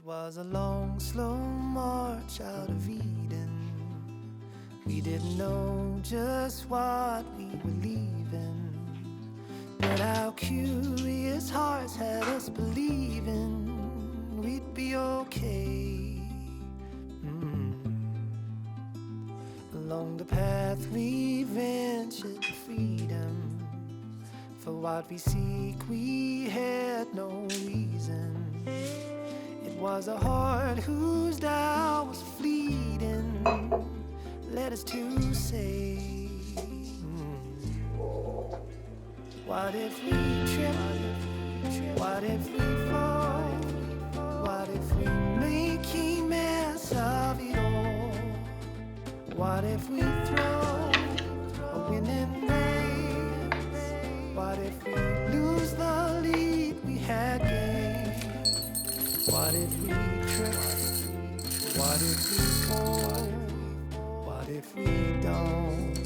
Was a long, slow march out of Eden. We didn't know just what we were leaving, but our curious hearts had us believing we'd be okay. Along the path we ventured to freedom. For what we seek we had no reason. It was a heart whose doubt was fleeting, led us to say, what if we trip? What if we fall? What if we make a mess of it all? What if we throw a winning race? What if we lose the lead we had gained? What if we trip? What if we fall? What if we don't?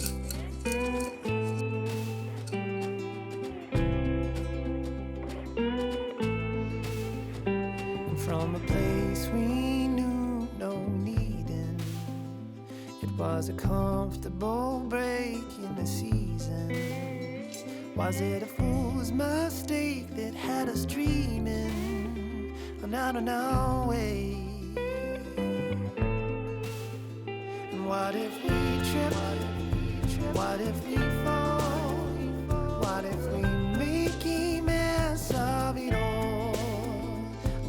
And from a place we knew no needing, it was a comfortable break in the season. Was it a fool's mistake that had us dreaming out on our way? And what if we trip? What if we fall? What if we make a mess of it all?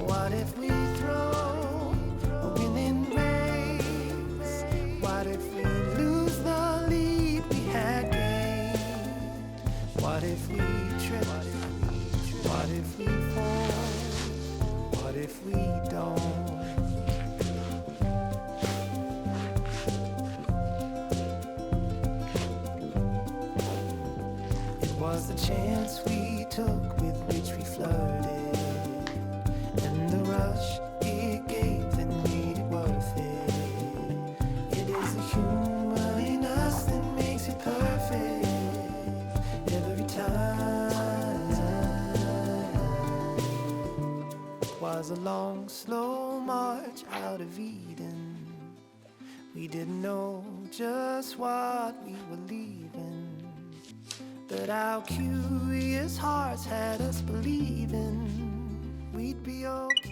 What if we throw a winning race? What if we lose the lead we had gained? What if we trip? What if we fall? What if we don't? It was the chance we took with which we flirted, and the rush it gave that made it worth it. It is the humor in us that makes it perfect every time. Was a long, slow march out of Eden. We didn't know just what we were leaving, but our curious hearts had us believing we'd be okay.